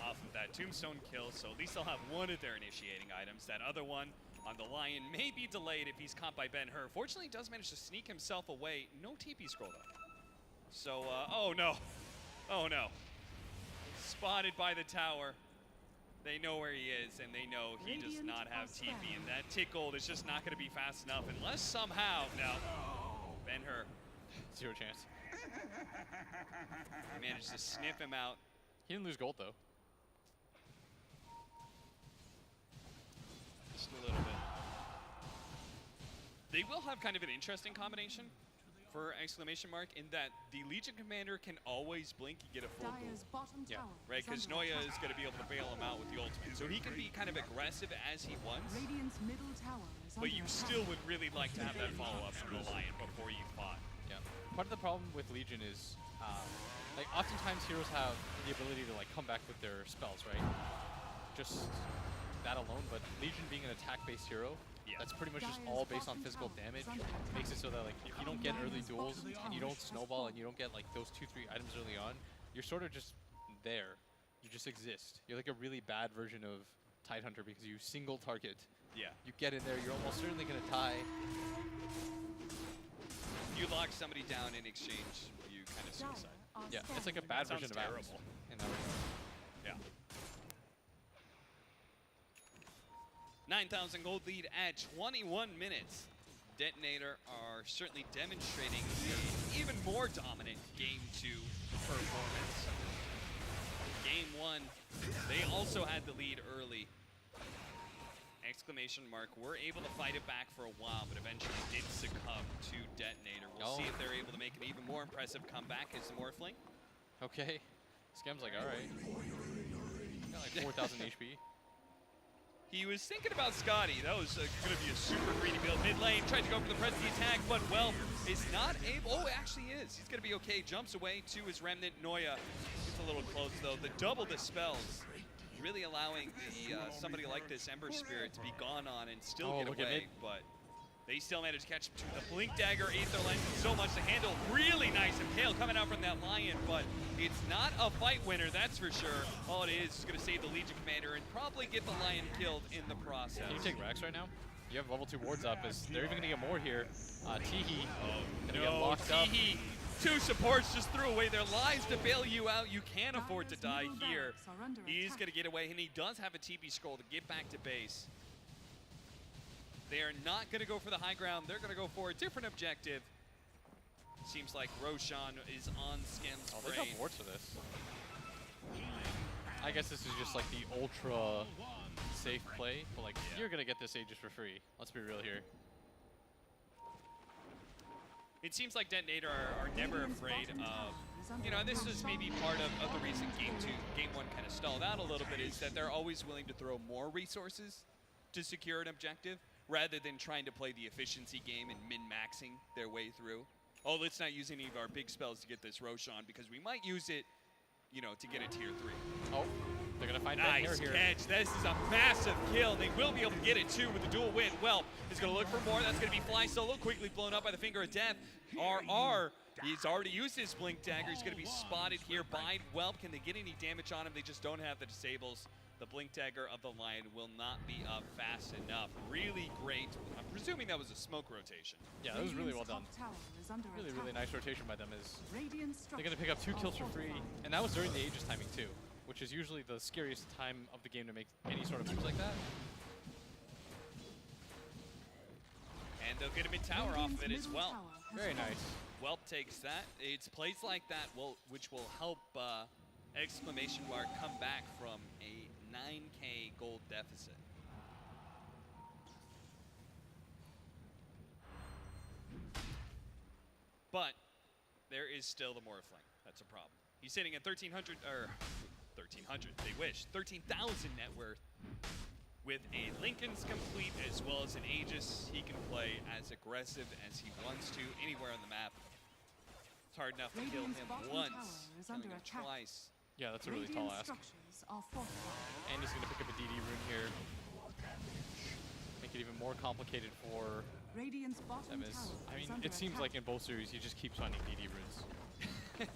off of that Tombstone kill, so at least they'll have one of their initiating items. That other one on the Lion may be delayed if he's caught by Ben-Hur. Fortunately, he does manage to sneak himself away. No TP scroll though. So, oh no. Oh no. Spotted by the tower. They know where he is, and they know he does not have TP, and that tickle is just not going to be fast enough unless somehow, no, Ben-Hur. Zero chance. He managed to sniff him out. He didn't lose gold though. Just a little bit. They will have kind of an interesting combination for Exclamation Mark in that the Legion Commander can always blink and get a full duel. Yeah. Right, because Noya is going to be able to bail him out with the ultimate. So he can be kind of aggressive as he wants, but you still would really like to have that follow-up from the Lion before you fought. Yeah. Part of the problem with Legion is, like, oftentimes heroes have the ability to, like, come back with their spells, right? Just that alone, but Legion being an attack-based hero, that's pretty much just all based on physical damage. Makes it so that, like, if you don't get early duels and you don't snowball and you don't get, like, those 2-3 items early on, you're sort of just there. You just exist. You're like a really bad version of Tidehunter because you single target. Yeah. You get in there, you're almost certainly going to die. You lock somebody down in exchange, you kind of suicide. Yeah, it's like a bad version of Alex terrible. in that regard. Yeah. 9,000 gold lead at 21 minutes. Detonator are certainly demonstrating an even more dominant Game 2 performance. Game 1, they also had the lead early. Exclamation Mark were able to fight it back for a while, but eventually did succumb to Detonator. We'll see if they're able to make an even more impressive comeback as the Morphling. Okay. Scam's like, all right. Got like 4,000 HP. He was thinking about Scotty. That was going to be a super greedy build. Mid lane, tried to go for the press the attack, but well, is not able. Oh, it actually is. He's going to be okay. Jumps away to his Remnant. Noya gets a little close, though. The double dispels really allowing the somebody like this Ember Spirit to be gone on and still get away, but they still managed to catch him to the Blink Dagger, Aether Lens, so much to handle. Really nice impale coming out from that Lion, but it's not a fight winner, that's for sure. All it is going to save the Legion Commander and probably get the Lion killed in the process. Can you take Rax right now? You have level 2 wards up. They're even going to get more here. Teehee going to get locked up. Teehee, 2 supports just threw away their lives to bail you out. You can't afford to die here. He's going to get away, and he does have a TP scroll to get back to base. They are not going to go for the high ground. They're going to go for a different objective. Seems like Roshan is on Scam's brain. brain. They have wards for this. I guess this is just like the ultra safe play, but like you're going to get this Aegis for free. Let's be real here. It seems like Detonator are never afraid of, you know, and this is maybe part of the reason Game 1 kind of stalled out a little bit, is that they're always willing to throw more resources to secure an objective, rather than trying to play the efficiency game and min-maxing their way through. Oh, let's not use any of our big spells to get this Roshan, because we might use it, you know, to get a tier 3. Oh, they're going to find nice here. Catch. This is a massive kill. They will be able to get it, too, with the dual win. Well, he's going to look for more. That's going to be Fly Solo, quickly blown up by the Finger of Death. RR, he's already used his Blink Dagger. He's going to be spotted here by Whelp. Can they get any damage on him? They just don't have the disables. the Blink Dagger of the Lion will not be up fast enough. Really great. I'm presuming that was a smoke rotation. Yeah, that was really well done. Top tower is under Really, attack. really nice rotation by them. Is Radiant they're going to pick up 2 kills for free, and that was during the Aegis timing too, which is usually the scariest time of the game to make any sort of moves like that. And they'll get a mid-tower off of it as well. Very nice. Whelp takes that. It's plays like that which will help Exclamation Mark come back from a 9K gold deficit. But there is still the Morphling. That's a problem. He's sitting at 1,300, or 1,300, they wish, 13,000 net worth. With a Lincoln's complete as well as an Aegis, he can play as aggressive as he wants to anywhere on the map. It's hard enough to kill him once, killing him twice. Yeah, that's a really tall ask. And he's going to pick up a DD rune here. Make it even more complicated for them. I mean, it seems like in both series, he just keeps finding DD runes.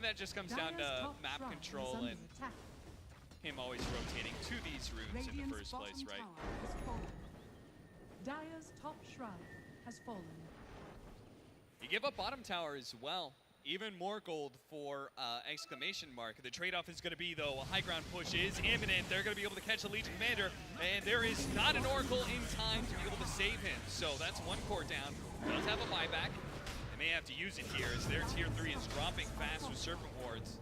That just comes down to map control and him always rotating to these runes in the first place, right? Dire's top shrine has fallen. You give up bottom tower as well. Even more gold for Exclamation Mark. The trade-off is going to be, though, a high ground push is imminent. They're going to be able to catch the Legion Commander, and there is not an Oracle in time to be able to save him. So that's one core down. Does have a buyback. They may have to use it here as their tier 3 is dropping fast with Serpent Wards.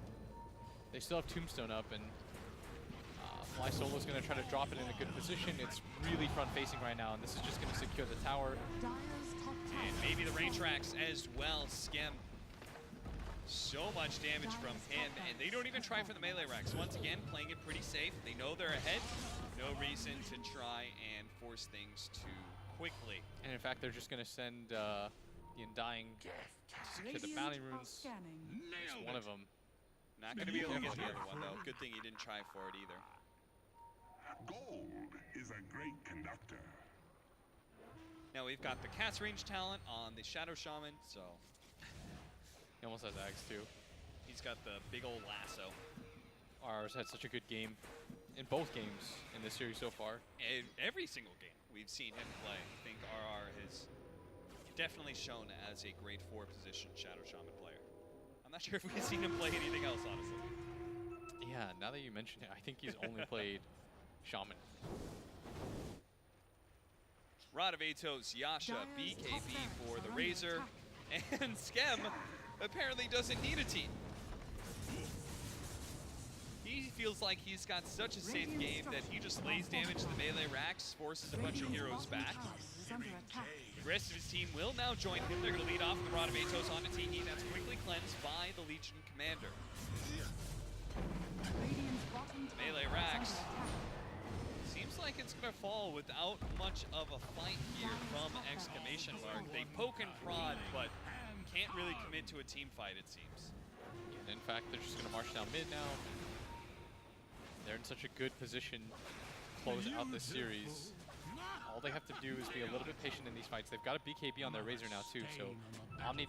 They still have Tombstone up, and Fly Solo's going to try to drop it in a good position. It's really front-facing right now, and this is just going to secure the tower. And maybe the rain tracks as well. Skem. So much damage from him, and they don't even try for the melee racks. Once again, playing it pretty safe. They know they're ahead. No reason to try and force things too quickly. And in fact, they're just going to send the Undying to the bounty runes. It's one of them. Not going to be able to get the other one, though. Good thing he didn't try for it either. Gold is a great conductor. Now we've got the cast range talent on the Shadow Shaman, so He almost has Axe too. he's got the big old lasso. RR's had such a good game in both games in this series so far. In every single game we've seen him play, I think RR has definitely shown as a grade 4 position Shadow Shaman player. I'm not sure if we've seen him play anything else, honestly. Yeah, now that you mention it, I think he's only played Shaman. Rod of Atos, Yasha, BKB for the Razor, and Skem apparently doesn't need a team. He feels like he's got such a safe game that he just lays damage to the melee racks, forces a bunch of heroes back. The rest of his team will now join him. They're going to lead off with the Rod of Atos onto Tiki. That's quickly cleansed by the Legion Commander. The melee racks. Seems like it's going to fall without much of a fight here from Exclamation Mark. They poke and prod, but can't really commit to a team fight, it seems. And in fact, they're just going to march down mid now. They're in such a good position to close out this series. All they have to do is be a little bit patient in these fights. They've got a BKB on their Razor now too, so Omni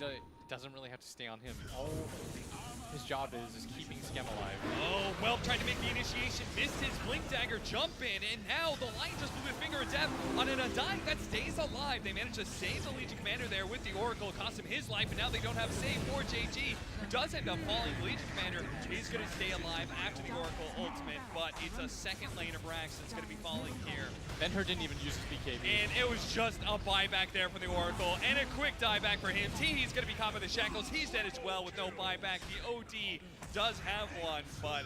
doesn't really have to stay on him. All his job is keeping Skem alive. Oh, Whelp tried to make the initiation, missed his Blink Dagger jump in, and now the Lion just blew a finger of death on an Undying that stays alive. They managed to save the Legion Commander there with the Oracle, cost him his life, and now they don't have a save for JG, who does end up falling. The Legion Commander is going to stay alive after the Oracle ultimate, but it's a second lane of racks that's going to be falling here. Ben-Hur didn't even use his BKB. And it was just a buyback there from the Oracle, and a quick dieback for him. He's going to be caught by the shackles. He's dead as well with no buyback. The OD does have one, but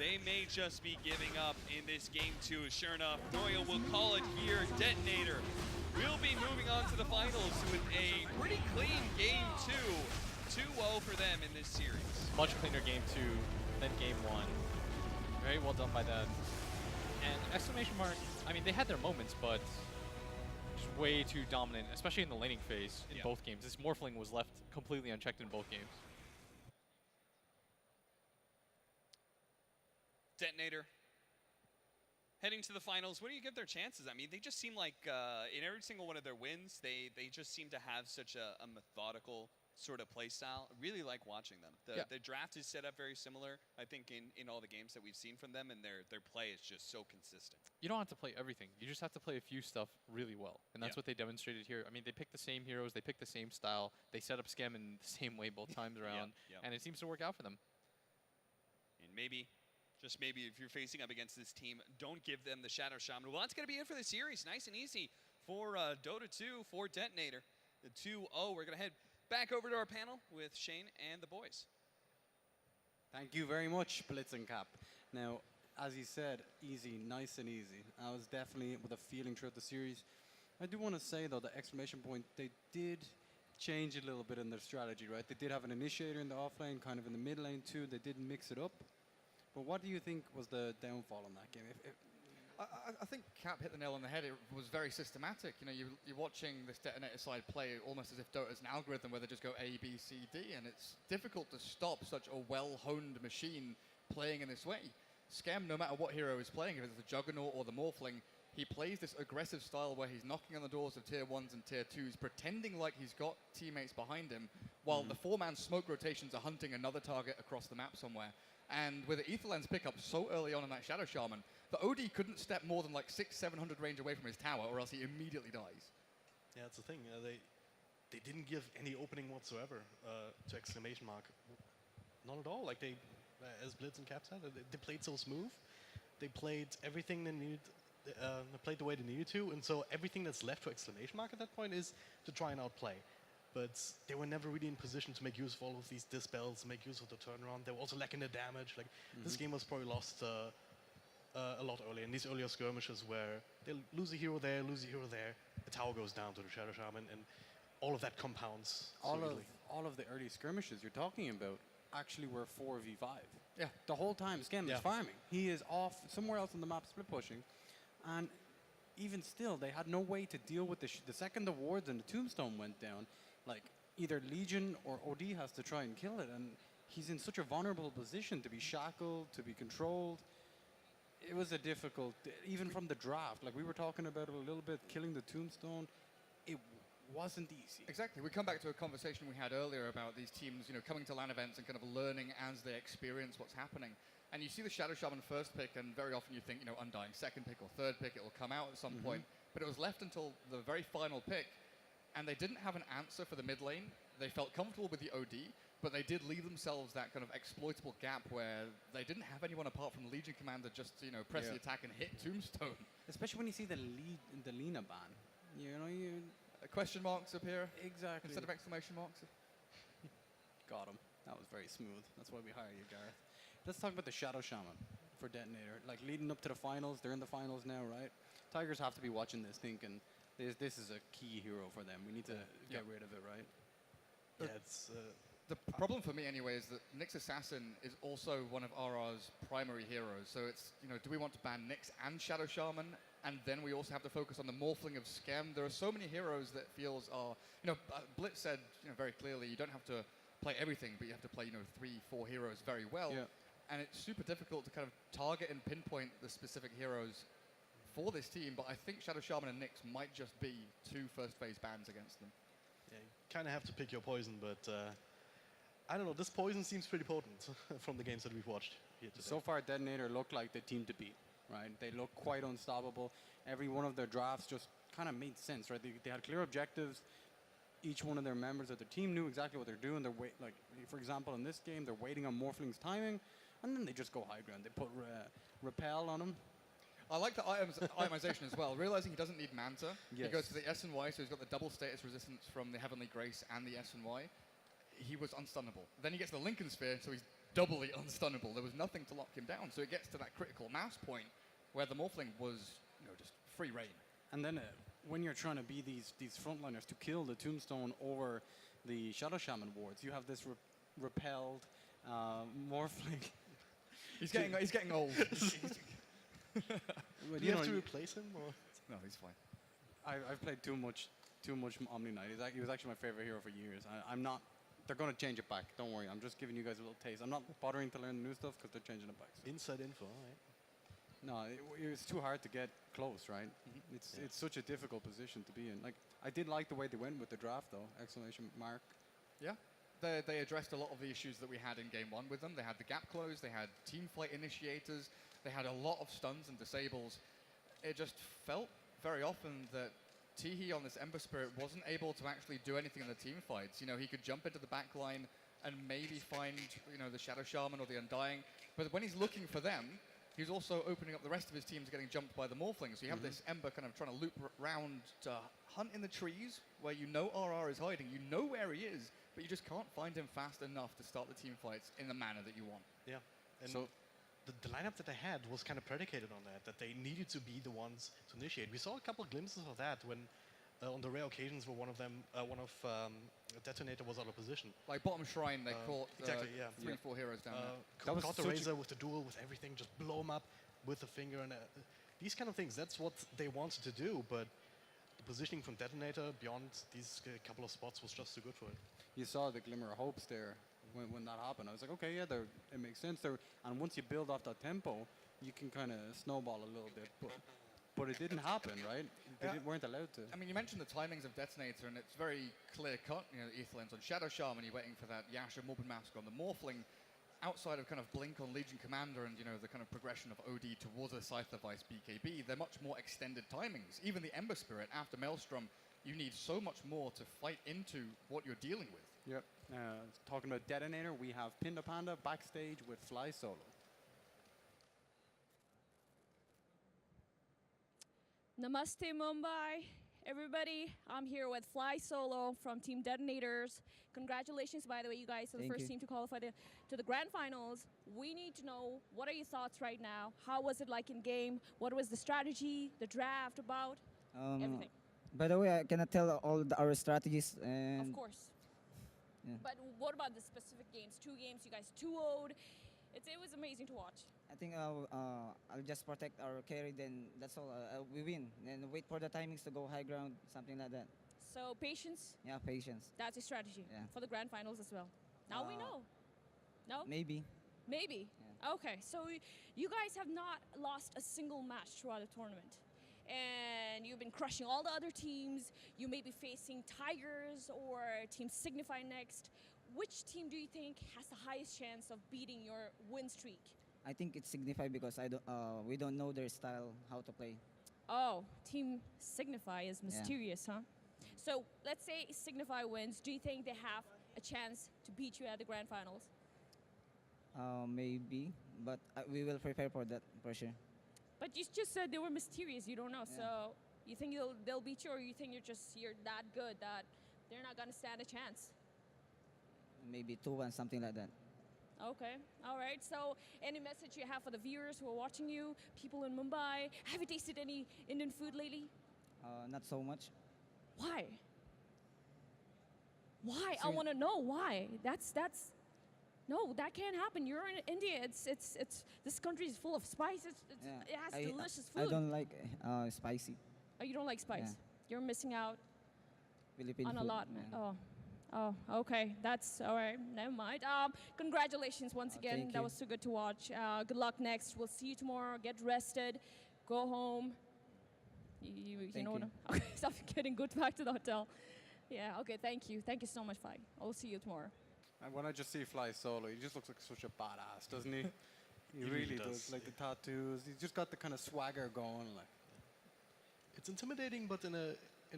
they may just be giving up in this game too. Sure enough, Noya will call it here. Detonator will be moving on to the finals with a pretty clean game two. 2-0 for them in this series. Much cleaner game 2 than game 1. Very well done by them. And Exclamation Mark, I mean, they had their moments, but just way too dominant, especially in the laning phase in both games. This Morphling was left completely unchecked in both games. Detonator heading to the finals. What do you give their chances? I mean, they just seem like in every single one of their wins, they just seem to have such a methodical sort of play style. Really like watching them. The draft is set up very similar, I think, in all the games that we've seen from them, and their play is just so consistent. You don't have to play everything. You just have to play a few stuff really well. And that's what they demonstrated here. I mean, they picked the same heroes. They picked the same style. They set up Scam in the same way both times around. And it seems to work out for them. And maybe, just maybe, if you're facing up against this team, don't give them the Shadow Shaman. Well, that's going to be it for the series. Nice and easy for Dota 2 for Detonator. The 2-0. We're going to head back over to our panel with Shane and the boys. Thank you very much, Blitz and Cap. Now, as you said, easy, nice and easy. I was definitely with a feeling throughout the series. I do want to say, though, the exclamation point, they did change a little bit in their strategy, right? They did have an initiator in the offlane, kind of in the mid lane, too. They did mix it up. But what do you think was the downfall in that game? I think Cap hit the nail on the head. It was very systematic. You know, you're watching this Detonator side play almost as if Dota's an algorithm where they just go A, B, C, D, and it's difficult to stop such a well-honed machine playing in this way. Scam, no matter what hero is playing, if it's the Juggernaut or the Morphling, he plays this aggressive style where he's knocking on the doors of tier 1s and tier 2s, pretending like he's got teammates behind him, while the 4-man smoke rotations are hunting another target across the map somewhere. And with the Etherland's pickup so early on in that Shadow Shaman, the OD couldn't step more than like 600-700 range away from his tower, or else he immediately dies. Yeah, that's the thing. They didn't give any opening whatsoever to Exclamation Mark. Not at all. Like they, as Blitz and Cap said, they played so smooth. They played everything they needed. They played the way they needed to, and so everything that's left for Exclamation Mark at that point is to try and outplay. But they were never really in position to make use of all of these dispels, make use of the turnaround. They were also lacking the damage. Like this game was probably lost a lot earlier in these earlier skirmishes where they lose a hero there, lose a hero there, the tower goes down to the Shadow Shaman, and all of that compounds. All of the early skirmishes you're talking about actually were 4v5. Yeah. The whole time Scam is farming. He is off somewhere else on the map split pushing. And even still, they had no way to deal with the second the wards and the tombstone went down. Like, either Legion or OD has to try and kill it. And he's in such a vulnerable position to be shackled, to be controlled. It was a difficult, even from the draft, like we were talking about it a little bit, killing the tombstone, it wasn't easy. Exactly. We come back to a conversation we had earlier about these teams, you know, coming to LAN events and kind of learning as they experience what's happening. And you see the Shadow Shaman first pick, and very often you think, you know, Undying second pick or third pick, it will come out at some point. But it was left until the very final pick, and they didn't have an answer for the mid lane. They felt comfortable with the OD, but they did leave themselves that kind of exploitable gap where they didn't have anyone apart from Legion Commander just to, you know, press the attack and hit Tombstone. Especially when you see the Lina ban. You know, Question marks appear exactly instead of exclamation marks. Got him. That was very smooth. That's why we hired you, Gareth. Let's talk about the Shadow Shaman for Detonator. Like, leading up to the finals, they're in the finals now, right? Tigers have to be watching this thinking, this is a key hero for them. We need to get rid of it, right? Yeah, it's... The problem for me, anyway, is that Nyx Assassin is also one of RR's primary heroes. So it's, you know, do we want to ban Nyx and Shadow Shaman? And then we also have to focus on the Morphling of Scam. There are so many heroes that feels are, you know, Blitz said, you know, very clearly, you don't have to play everything, but you have to play, you know, 3-4 heroes very well. Yeah. And it's super difficult to kind of target and pinpoint the specific heroes for this team. But I think Shadow Shaman and Nyx might just be 2 first phase bans against them. Yeah, you kind of have to pick your poison, but I don't know. This poison seems pretty potent from the games that we've watched here today. So far, Detonator looked like the team to beat, right? They looked quite unstoppable. Every one of their drafts just kind of made sense, right? They had clear objectives. Each one of their members of their team knew exactly what they're doing. They're like, for example, in this game, they're waiting on Morphling's timing, and then they just go high ground. They put repel on him. I like the itemization as well. Realizing he doesn't need Manta, yes. He goes to the S&Y, so he's got the double status resistance from the Heavenly Grace and the S&Y. He was unstunnable. Then he gets the Lincoln Sphere, so he's doubly unstunnable. There was nothing to lock him down, so it gets to that critical mass point where the Morphling was, you know, just free reign. And then when you're trying to be these frontliners to kill the Tombstone or the Shadow Shaman wards, you have this repelled Morphling. He's getting old. Do you have to replace him? Or? No, he's fine. I've played too much Omni Knight. He was actually my favorite hero for years. I'm not. They're going to change it back. Don't worry. I'm just giving you guys a little taste. I'm not bothering to learn the new stuff because they're changing it back. So. Inside info, all right. No, it's too hard to get close, right? It's such a difficult position to be in. Like, I did like the way they went with the draft, though. Exclamation mark. Yeah. They addressed a lot of the issues that we had in game 1 with them. They had the gap close, they had team fight initiators, they had a lot of stuns and disables. It just felt very often that Teehee on this Ember Spirit wasn't able to actually do anything in the team fights. You know, he could jump into the back line and maybe find, you know, the Shadow Shaman or the Undying, but when he's looking for them, he's also opening up the rest of his teams getting jumped by the Morphling. So you have this Ember kind of trying to loop round to hunt in the trees where you know RR is hiding, you know where he is, but you just can't find him fast enough to start the team fights in the manner that you want. Yeah. And So- the lineup that they had was kind of predicated on that they needed to be the ones to initiate. We saw a couple of glimpses of that when, on the rare occasions where one of Detonator was out of position. Like bottom shrine, they caught exactly, yeah. 3-4 heroes down there. That was Caught the such a- Razor with the duel, with everything, just blow him up with the finger. And these kind of things, that's what they wanted to do, but the positioning from Detonator beyond these couple of spots was just too good for it. You saw the glimmer of hopes there when that happened. I was like, okay, yeah, it makes sense. And once you build off that tempo, you can kind of snowball a little bit. But it didn't happen, right? They Yeah. weren't allowed to. I mean, you mentioned the timings of Detonator, and it's very clear-cut. You know, Aetherlands on Shadow Shaman, you're waiting for that Yasha Morbid Mask on the Morphling. Outside of kind of Blink on Legion Commander and, you know, the kind of progression of OD towards a Scythe of Ice BKB, they're much more extended timings. Even the Ember Spirit, after Maelstrom, you need so much more to fight into what you're dealing with. Yep. Talking about Detonator, we have Pinda Panda backstage with Fly Solo. Namaste Mumbai, everybody. I'm here with Fly Solo from Team Detonators. Congratulations, by the way, you guys are the Thank first you. team to qualify to the grand finals. We need to know, what are your thoughts right now? How was it like in game? What was the strategy, the draft about? Everything, By the way, I cannot tell our strategies and of course. yeah. But what about the specific games? 2 games, you guys 2-0'd. It was amazing to watch. I think I'll just protect our carry. Then that's all. We win. Then wait for the timings to go high ground, something like that. So patience, Yeah, patience. that's your strategy Yeah. for the grand finals as well. Now we know. No? Maybe. Maybe. Okay, so you guys have not lost a single match throughout the tournament. And you've been crushing all the other teams. You may be facing Tigers or Team Signify next. Which team do you think has the highest chance of beating your win streak? I think it's Signify because we don't know their style, how to play. Oh, Team Signify is mysterious, huh? So let's say Signify wins. Do you think they have a chance to beat you at the grand finals? Maybe, but we will prepare for that for sure. But you just said they were mysterious. You don't know. Yeah. So you think they'll beat you, or you think you're that good that they're not gonna stand a chance? Maybe 2-1, something like that. Okay. All right. So any message you have for the viewers who are watching you, people in Mumbai? Have you tasted any Indian food lately? Not so much. Why? Why? I See- want to know why. That's no, that can't happen. You're in India. It's this country is full of spices. Yeah. It has I- delicious I food. don't like spicy Oh, you don't like spice. Yeah. You're missing out Philippine on a food. lot, man. Yeah. Oh, okay. That's all right. Never mind. Congratulations once again. thank That you. was so good to watch. Good luck next. We'll see you tomorrow. Get rested. Go home. You Thank know what? you. Okay, stop getting good back to the hotel. Yeah. Okay. Thank you. Thank you so much, Fai. I'll see you tomorrow. And when I just see Fly Solo, he just looks like such a badass, doesn't he? He really really does, does. Like the tattoos, he's just got the kind of swagger going. Like, It's intimidating, but in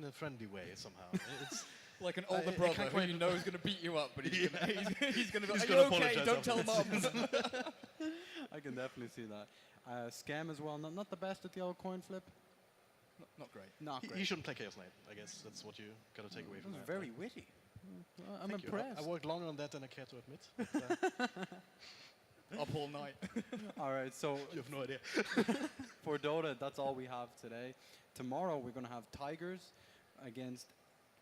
a friendly way somehow. It's Like an I- older I brother can't who quite- you know is going to beat you up, but he's going to he's going to be He's like, gonna "Are you okay? apologize Don't tell afterwards." mum." I can definitely see that. Scam as well, not the best at the old coin flip. Not great. Not he great. shouldn't play Chaos Knight. I guess that's what you got to take away It from was that. very witty. I'm Thank you. impressed. I worked longer on that than I care to admit. But, Up all night. All right, so you have no idea. for Dota, that's all we have today. Tomorrow we're going to have Tigers against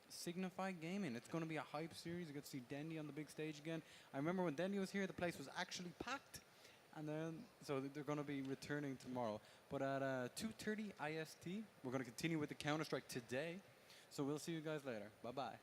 Signify Gaming. It's going to be a hype series. You get to see Dendy on the big stage again. I remember when Dendy was here, the place was actually packed. And then, so they're going to be returning tomorrow. But at 2:30 IST, we're going to continue with the Counter-Strike today. So we'll see you guys later. Bye-bye.